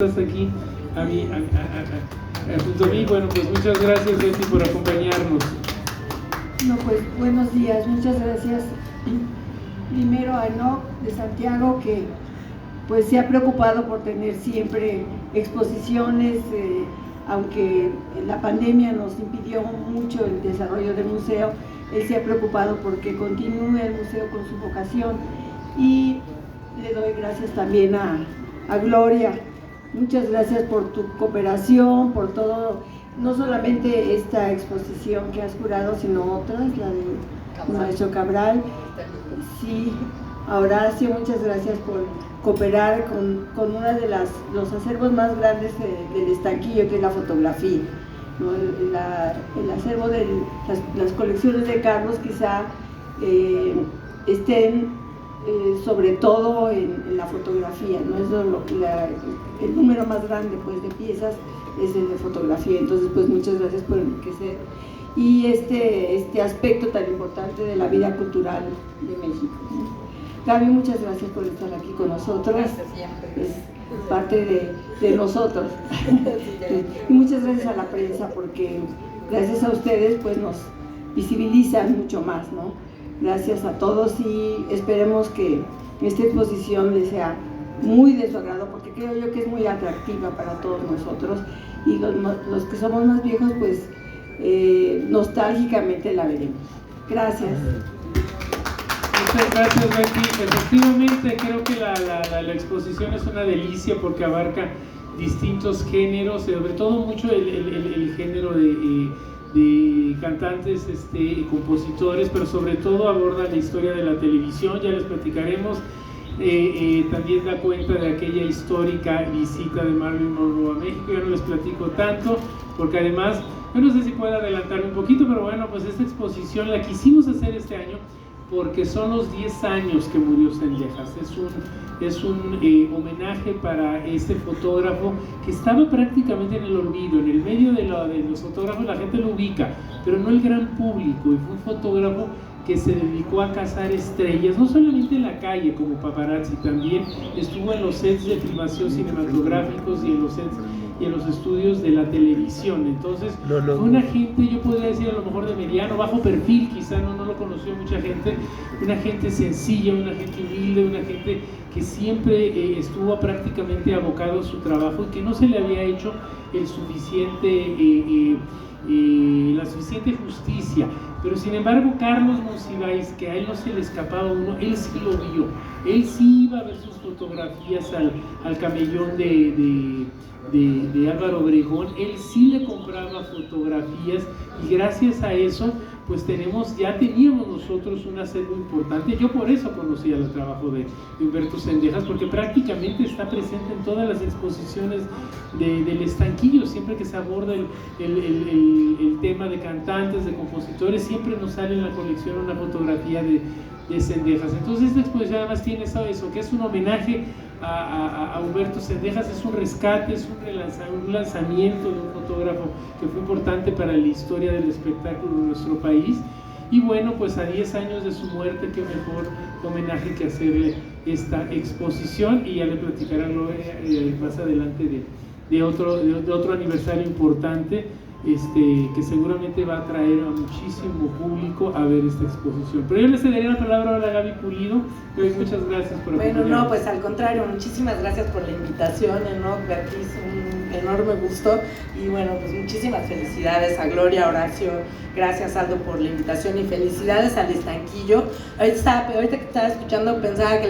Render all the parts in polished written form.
Estás aquí junto a mí. Bueno, pues muchas gracias, Betty, por acompañarnos. No, pues buenos días, muchas gracias. Primero a Enoch de Santiago, que pues se ha preocupado por tener siempre exposiciones, aunque la pandemia nos impidió mucho el desarrollo del museo. Él se ha preocupado porque continúe el museo con su vocación, y le doy gracias también a Gloria. Muchas gracias por tu cooperación, por todo, no solamente esta exposición que has curado, sino otras, la del maestro Cabral. Sí, a Horacio, muchas gracias por cooperar con uno de los acervos más grandes del Estanquillo, que es la fotografía, ¿no? El acervo de las colecciones de Carlos quizá estén sobre todo en la fotografía, ¿no? El número más grande, pues, de piezas es el de fotografía. Entonces, pues, muchas gracias por enriquecer y este aspecto tan importante de la vida cultural de México, ¿no? Gaby, muchas gracias por estar aquí con nosotros. Gracias, siempre. Es parte de nosotros. Y muchas gracias a la prensa, porque gracias a ustedes, pues, nos visibilizan mucho más, ¿no? Gracias a todos, y esperemos que esta exposición les sea muy de su agrado, porque creo yo que es muy atractiva para todos nosotros, y los que somos más viejos, pues nostálgicamente la veremos. Gracias. Muchas gracias, Betty. Efectivamente, creo que la exposición es una delicia porque abarca distintos géneros, sobre todo mucho el género de cantantes, compositores, pero sobre todo aborda la historia de la televisión. Ya les platicaremos. También da cuenta de aquella histórica visita de Marilyn Monroe a México. Ya no les platico tanto, porque además, yo no sé si puedo adelantarme un poquito, pero bueno, pues esta exposición la quisimos hacer este año porque son los 10 años que murió Zendejas. Es un homenaje para este fotógrafo que estaba prácticamente en el olvido. En el medio de los fotógrafos la gente lo ubica, pero no el gran público. Y fue un fotógrafo que se dedicó a cazar estrellas, no solamente en la calle como paparazzi, también estuvo en los sets de filmación cinematográficos y en los sets y en los estudios de la televisión. Entonces, fue una gente, yo podría decir a lo mejor de mediano, bajo perfil, quizá no lo conoció mucha gente, una gente sencilla, una gente humilde, una gente que siempre estuvo prácticamente abocado a su trabajo y que no se le había hecho la suficiente justicia. Pero sin embargo, Carlos Monsiváis, que a él no se le escapaba uno, él sí lo vio. Él sí iba a ver sus fotografías al camellón de Álvaro Obregón. Él sí le compraba fotografías, y gracias a eso pues ya teníamos nosotros un acervo importante. Yo por eso conocía el trabajo de Humberto Zendejas, porque prácticamente está presente en todas las exposiciones del Estanquillo. Siempre que se aborda el tema de cantantes, de compositores, siempre nos sale en la colección una fotografía de Zendejas. Entonces esta exposición además tiene eso, que es un homenaje a Humberto Zendejas, es un rescate, es un lanzamiento de un fotógrafo que fue importante para la historia del espectáculo de nuestro país. Y bueno, pues a 10 años de su muerte, qué mejor homenaje que hacerle esta exposición. Y ya le platicarán más adelante de otro aniversario importante, que seguramente va a atraer a muchísimo público a ver esta exposición. Pero yo le cederé la palabra ahora a Gaby Pulido. Muchas gracias por acompañarnos. Bueno, no, pues al contrario, muchísimas gracias por la invitación, Enoch, Beatriz, un enorme gusto. Y bueno, pues muchísimas felicidades a Gloria, a Horacio, gracias Aldo por la invitación, y felicidades al Estanquillo. Ahorita que estaba escuchando pensaba que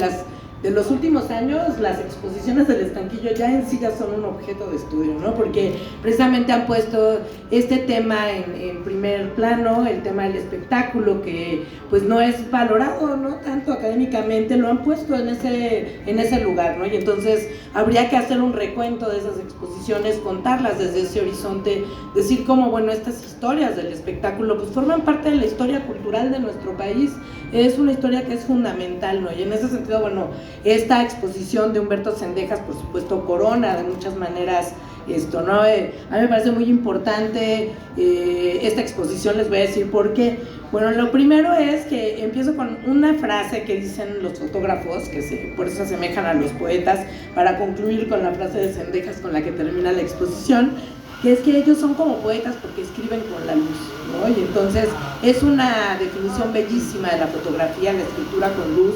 de los últimos años, las exposiciones del Estanquillo ya en sí ya son un objeto de estudio, ¿no? Porque precisamente han puesto este tema en primer plano, el tema del espectáculo, que pues no es valorado, ¿no? Tanto académicamente, lo han puesto en ese lugar, ¿no? Y entonces habría que hacer un recuento de esas exposiciones, contarlas desde ese horizonte, decir cómo, bueno, estas historias del espectáculo pues forman parte de la historia cultural de nuestro país. Es una historia que es fundamental, ¿no? Y en ese sentido, bueno, esta exposición de Humberto Zendejas, por supuesto, corona de muchas maneras esto, ¿no? A mí me parece muy importante esta exposición. Les voy a decir por qué. Bueno, lo primero es que empiezo con una frase que dicen los fotógrafos, por eso se asemejan a los poetas, para concluir con la frase de Zendejas con la que termina la exposición, que es que ellos son como poetas porque escriben con la luz, ¿no? Y entonces es una definición bellísima de la fotografía, la escritura con luz.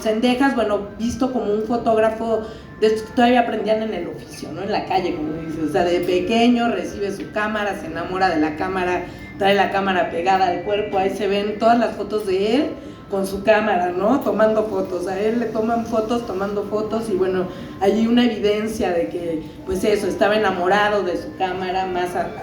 Zendejas, bueno, visto como un fotógrafo de estos que todavía aprendían en el oficio, ¿no? En la calle, como dices, o sea, de pequeño recibe su cámara, se enamora de la cámara, trae la cámara pegada al cuerpo, ahí se ven todas las fotos de él con su cámara, ¿no? Tomando fotos, a él le toman fotos, tomando fotos, y bueno, hay una evidencia de que, pues eso, estaba enamorado de su cámara,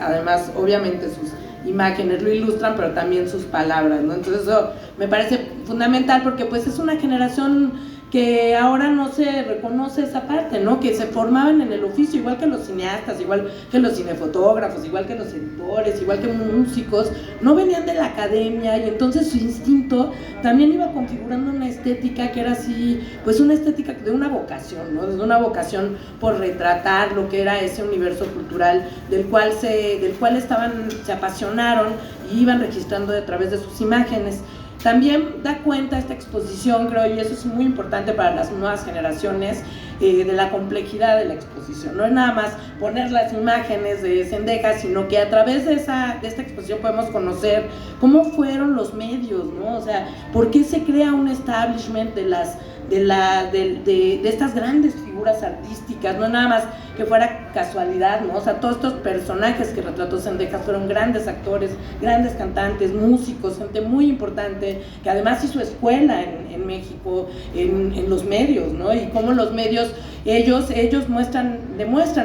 además, obviamente sus imágenes lo ilustran, pero también sus palabras, ¿no? Entonces eso me parece fundamental porque pues es una generación que ahora no se reconoce esa parte, ¿no? Que se formaban en el oficio, igual que los cineastas, igual que los cinefotógrafos, igual que los editores, igual que músicos, no venían de la academia, y entonces su instinto también iba configurando una estética que era así, pues una estética de una vocación, ¿no? De una vocación por retratar lo que era ese universo cultural del cual se apasionaron y iban registrando a través de sus imágenes. También da cuenta esta exposición, creo, y eso es muy importante para las nuevas generaciones, de la complejidad de la exposición. No es nada más poner las imágenes de Zendejas, sino que a través de esta exposición podemos conocer cómo fueron los medios, ¿no? O sea, por qué se crea un establishment de estas grandes figuras artísticas, no nada más que fuera casualidad, ¿no? O sea, todos estos personajes que retrató Zendejas fueron grandes actores, grandes cantantes, músicos, gente muy importante, que además hizo escuela en México, en los medios, ¿no? Y cómo los medios, ellos demuestran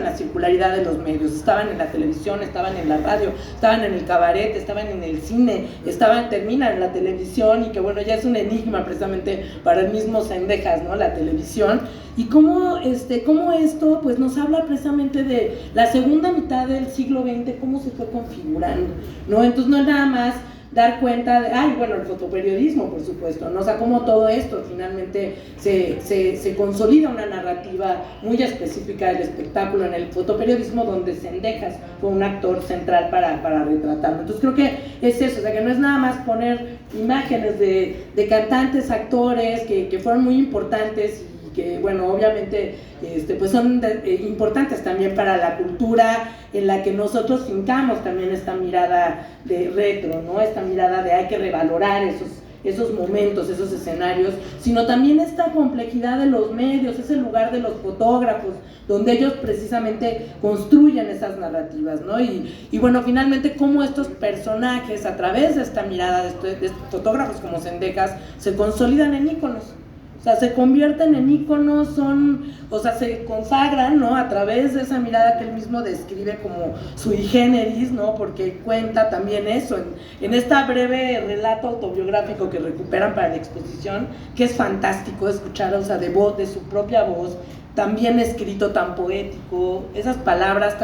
la circularidad de los medios. Estaban en la televisión, estaban en la radio, estaban en el cabaret, estaban en el cine, terminan en la televisión, y que bueno, ya es un enigma precisamente para el mismo Zendejas, ¿no? La televisión, y cómo esto pues nos habla precisamente de la segunda mitad del siglo XX, cómo se fue configurando, ¿no? Entonces no es nada más dar cuenta de, el fotoperiodismo, por supuesto, ¿no? O sea, cómo todo esto finalmente se consolida una narrativa muy específica del espectáculo en el fotoperiodismo, donde Zendejas fue un actor central para retratarlo. Entonces creo que es eso, o sea, que no es nada más poner imágenes de cantantes, actores que fueron muy importantes, que bueno, obviamente pues son importantes también para la cultura en la que nosotros fincamos también esta mirada de retro, ¿no? Esta mirada de hay que revalorar esos momentos, esos escenarios, sino también esta complejidad de los medios, ese lugar de los fotógrafos, donde ellos precisamente construyen esas narrativas, ¿no? Y bueno, finalmente cómo estos personajes, a través de esta mirada de fotógrafos como Zendejas, se consolidan en íconos. O sea, se convierten en íconos, se consagran, ¿no? A través de esa mirada que él mismo describe como sui generis, ¿no? Porque cuenta también eso, en este breve relato autobiográfico que recuperan para la exposición, que es fantástico escuchar, o sea, de su propia voz, también escrito, tan poético, esas palabras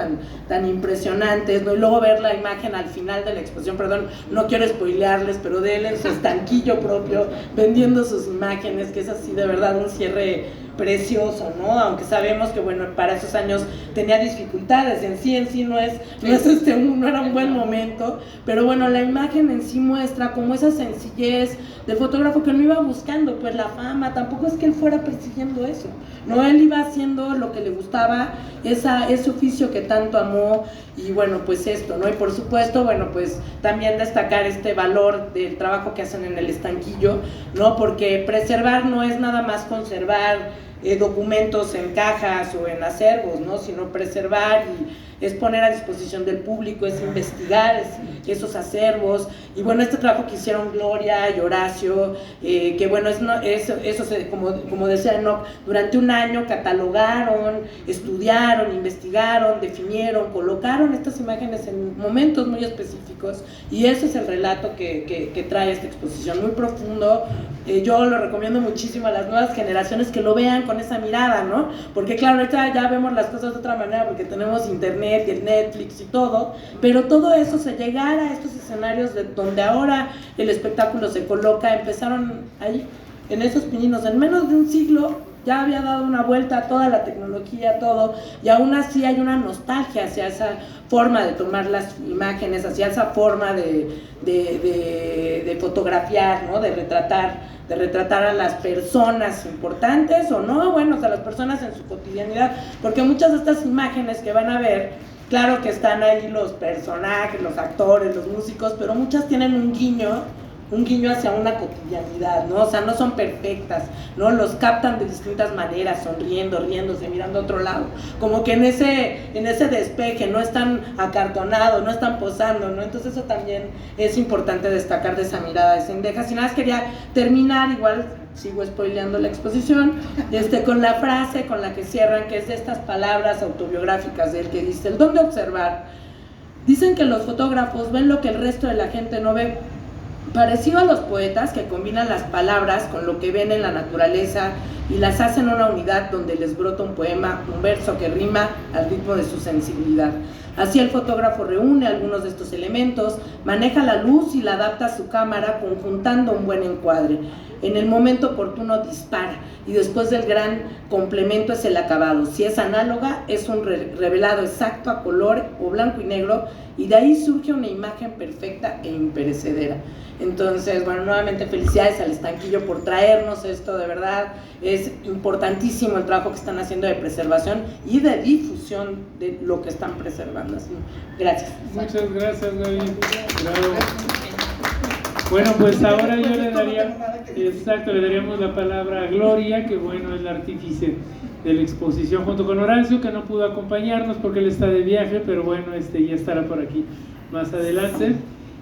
tan impresionantes, ¿no? Y luego ver la imagen al final de la exposición, perdón, no quiero spoilearles, pero de él en su estanquillo propio, vendiendo sus imágenes, que es así de verdad un cierre precioso, ¿no? Aunque sabemos que, bueno, para esos años tenía dificultades, en sí no era un buen momento, pero bueno, la imagen en sí muestra como esa sencillez del fotógrafo que no iba buscando pues la fama, tampoco es que él fuera persiguiendo eso, ¿no? Él iba haciendo lo que le gustaba, ese oficio que tanto amó, y bueno, pues esto, ¿no? Y por supuesto, bueno, pues también destacar este valor del trabajo que hacen en el estanquillo, ¿no? Porque preservar no es nada más conservar documentos en cajas o en acervos, ¿no? Sino preservar es poner a disposición del público, es investigar esos acervos, y bueno, este trabajo que hicieron Gloria y Horacio, que bueno, como decía Enoch, durante un año catalogaron, estudiaron, investigaron, definieron, colocaron estas imágenes en momentos muy específicos, y ese es el relato que trae esta exposición, muy profundo. Yo lo recomiendo muchísimo a las nuevas generaciones que lo vean con esa mirada, ¿no? Porque claro, ahorita ya vemos las cosas de otra manera porque tenemos internet y el Netflix y todo, pero todo eso, llegar a estos escenarios donde ahora el espectáculo se coloca, empezaron ahí, en esos pininos, en menos de un siglo, ya había dado una vuelta a toda la tecnología, todo, y aún así hay una nostalgia hacia esa forma de tomar las imágenes, hacia esa forma de fotografiar, ¿no? De retratar a las personas importantes o no, bueno, o sea, las personas en su cotidianidad, porque muchas de estas imágenes que van a ver, claro que están ahí los personajes, los actores, los músicos, pero muchas tienen un guiño hacia una cotidianidad, ¿no? O sea, no son perfectas, ¿no? Los captan de distintas maneras, sonriendo, riéndose, mirando a otro lado, como que en ese despeje, no están acartonados, no están posando, ¿no? Entonces eso también es importante destacar de esa mirada de Zendejas. Y nada más quería terminar, igual sigo spoileando la exposición, con la frase con la que cierran, que es de estas palabras autobiográficas de él, que dice: el don de observar. Dicen que los fotógrafos ven lo que el resto de la gente no ve, parecido a los poetas que combinan las palabras con lo que ven en la naturaleza y las hacen una unidad donde les brota un poema, un verso que rima al ritmo de su sensibilidad. Así el fotógrafo reúne algunos de estos elementos, maneja la luz y la adapta a su cámara conjuntando un buen encuadre. En el momento oportuno dispara y después del gran complemento es el acabado. Si es análoga, es un revelado exacto a color o blanco y negro, y de ahí surge una imagen perfecta e imperecedera. Entonces, bueno, nuevamente felicidades al Estanquillo por traernos esto, de verdad, es importantísimo el trabajo que están haciendo de preservación y de difusión de lo que están preservando. Así, gracias. Muchas gracias, Gaby. Bravo. Bueno, pues ahora yo le daríamos la palabra a Gloria, que bueno, es la artífice de la exposición, junto con Horacio, que no pudo acompañarnos porque él está de viaje, pero bueno, ya estará por aquí más adelante.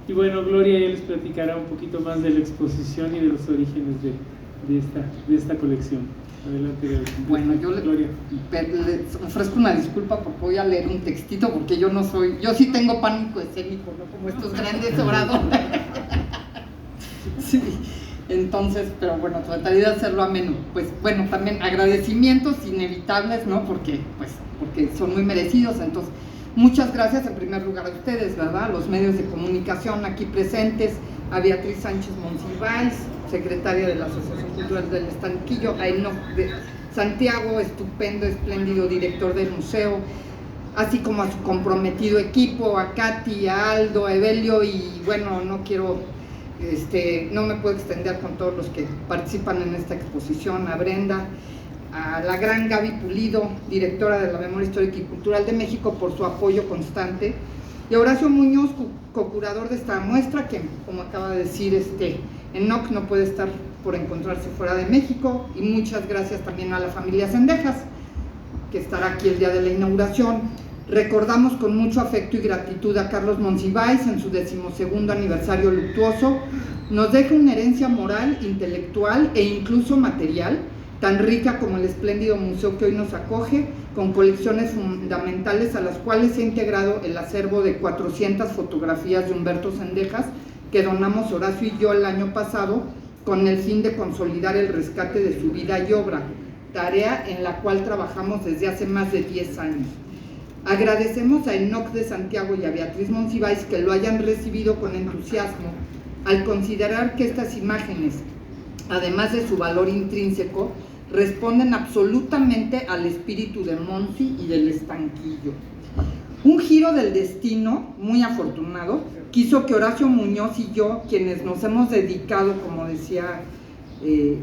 Y bueno, Gloria ya les platicará un poquito más de la exposición y de los orígenes de esta colección. Adelante, Gaby. Bueno, yo les ofrezco una disculpa porque voy a leer un textito, porque yo sí tengo pánico escénico, no como estos grandes oradores. Sí, entonces, pero bueno, trataré de hacerlo ameno. Pues bueno, también agradecimientos inevitables, ¿no? Porque son muy merecidos. Entonces, muchas gracias en primer lugar a ustedes, ¿verdad? A los medios de comunicación aquí presentes, a Beatriz Sánchez Monsiváis, secretaria de la Asociación Cultural del Estanquillo, a Enoc de Santiago, estupendo, espléndido director del museo, así como a su comprometido equipo, a Katy, a Aldo, a Evelio, y bueno, no me puedo extender con todos los que participan en esta exposición, a Brenda, a la gran Gaby Pulido, directora de la Memoria Histórica y Cultural de México, por su apoyo constante, y a Horacio Muñoz, co-curador de esta muestra, que como acaba de decir, Enoc no puede estar por encontrarse fuera de México, y muchas gracias también a la familia Zendejas, que estará aquí el día de la inauguración. Recordamos con mucho afecto y gratitud a Carlos Monsiváis en su 12º aniversario luctuoso. Nos deja una herencia moral, intelectual e incluso material, tan rica como el espléndido museo que hoy nos acoge, con colecciones fundamentales a las cuales se ha integrado el acervo de 400 fotografías de Humberto Zendejas, que donamos Horacio y yo el año pasado, con el fin de consolidar el rescate de su vida y obra, tarea en la cual trabajamos desde hace más de 10 años. Agradecemos a Enoc de Santiago y a Beatriz Monsiváis que lo hayan recibido con entusiasmo, al considerar que estas imágenes, además de su valor intrínseco, responden absolutamente al espíritu de Monsi y del Estanquillo. Un giro del destino muy afortunado quiso que Horacio Muñoz y yo, quienes nos hemos dedicado, como decía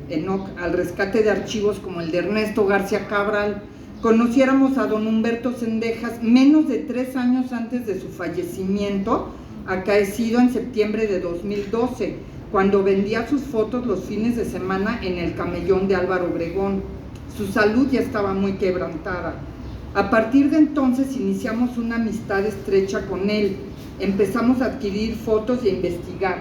Enoc, al rescate de archivos como el de Ernesto García Cabral, conociéramos a don Humberto Zendejas menos de 3 años antes de su fallecimiento, acaecido en septiembre de 2012, cuando vendía sus fotos los fines de semana en el Camellón de Álvaro Obregón. Su salud ya estaba muy quebrantada. A partir de entonces iniciamos una amistad estrecha con él. Empezamos a adquirir fotos y a investigar.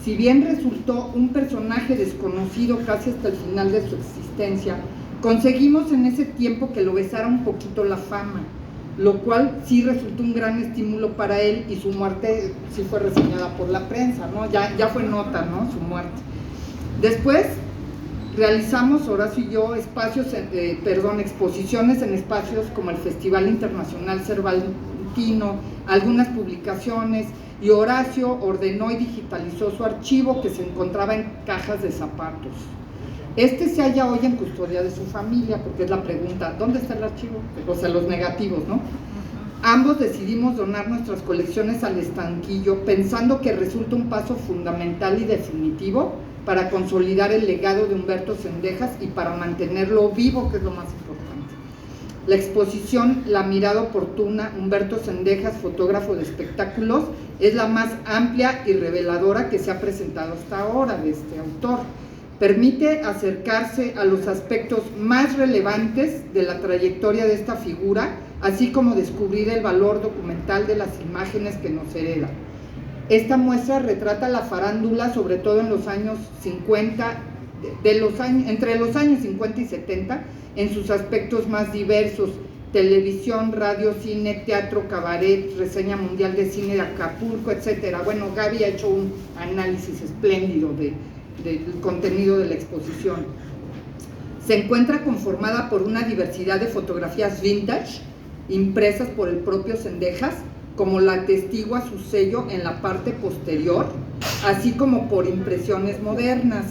Si bien resultó un personaje desconocido casi hasta el final de su existencia, conseguimos en ese tiempo que lo besara un poquito la fama, lo cual sí resultó un gran estímulo para él, y su muerte sí fue reseñada por la prensa, ¿no? Ya fue nota, ¿no? Su muerte. Después realizamos, Horacio y yo, exposiciones en espacios como el Festival Internacional Cervantino, algunas publicaciones, y Horacio ordenó y digitalizó su archivo, que se encontraba en cajas de zapatos. Este se halla hoy en custodia de su familia, porque es la pregunta, ¿dónde está el archivo? O sea, los negativos, ¿no? Ambos decidimos donar nuestras colecciones al Estanquillo, pensando que resulta un paso fundamental y definitivo para consolidar el legado de Humberto Zendejas y para mantenerlo vivo, que es lo más importante. La exposición La mirada oportuna, Humberto Zendejas, fotógrafo de espectáculos, es la más amplia y reveladora que se ha presentado hasta ahora de este autor. Permite acercarse a los aspectos más relevantes de la trayectoria de esta figura, así como descubrir el valor documental de las imágenes que nos hereda. Esta muestra retrata la farándula, sobre todo en los años 50, entre los años 50 y 70, en sus aspectos más diversos: televisión, radio, cine, teatro, cabaret, reseña mundial de cine de Acapulco, etc. Bueno, Gaby ha hecho un análisis espléndido del contenido de la exposición. Se encuentra conformada por una diversidad de fotografías vintage, impresas por el propio Zendejas, como la atestigua su sello en la parte posterior, así como por impresiones modernas.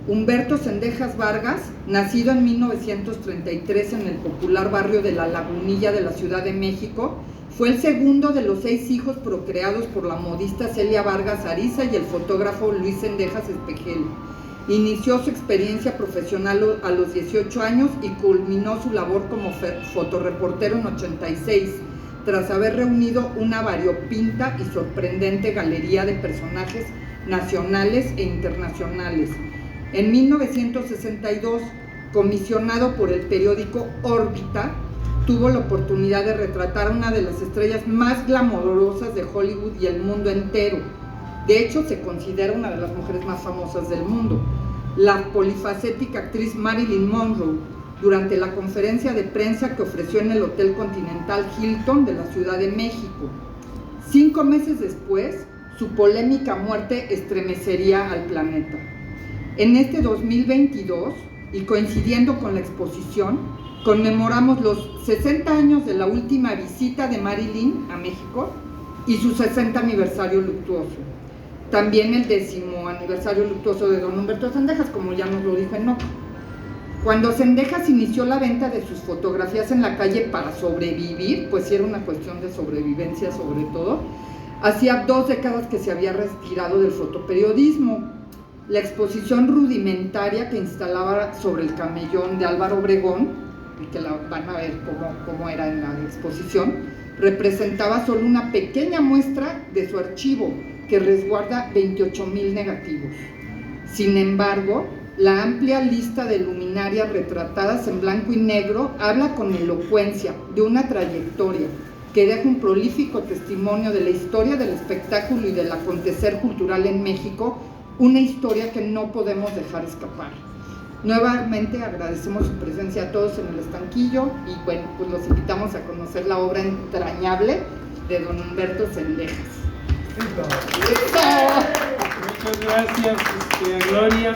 Humberto Zendejas Vargas, nacido en 1933 en el popular barrio de La Lagunilla de la Ciudad de México, fue el segundo de los 6 hijos procreados por la modista Celia Vargas Ariza y el fotógrafo Luis Zendejas Espejel. Inició su experiencia profesional a los 18 años y culminó su labor como fotoreportero en 86, tras haber reunido una variopinta y sorprendente galería de personajes nacionales e internacionales. En 1962, comisionado por el periódico Órbita, tuvo la oportunidad de retratar a una de las estrellas más glamorosas de Hollywood y el mundo entero. De hecho, se considera una de las mujeres más famosas del mundo, la polifacética actriz Marilyn Monroe, durante la conferencia de prensa que ofreció en el Hotel Continental Hilton de la Ciudad de México. 5 meses después, su polémica muerte estremecería al planeta. En este 2022, y coincidiendo con la exposición, conmemoramos los 60 años de la última visita de Marilyn a México y su 60 aniversario luctuoso. También el 10º aniversario luctuoso de don Humberto Zendejas, como ya nos lo dijo Enoch. Cuando Zendejas inició la venta de sus fotografías en la calle para sobrevivir, pues sí era una cuestión de sobrevivencia sobre todo, hacía 2 décadas que se había retirado del fotoperiodismo. La exposición rudimentaria que instalaba sobre el camellón de Álvaro Obregón, y que la van a ver cómo era en la exposición, representaba solo una pequeña muestra de su archivo, que resguarda 28,000 negativos. Sin embargo, la amplia lista de luminarias retratadas en blanco y negro habla con elocuencia de una trayectoria que deja un prolífico testimonio de la historia del espectáculo y del acontecer cultural en México, una historia que no podemos dejar escapar. Nuevamente agradecemos su presencia a todos en el Estanquillo y bueno, pues los invitamos a conocer la obra entrañable de don Humberto Zendejas. Muchas gracias, Gloria.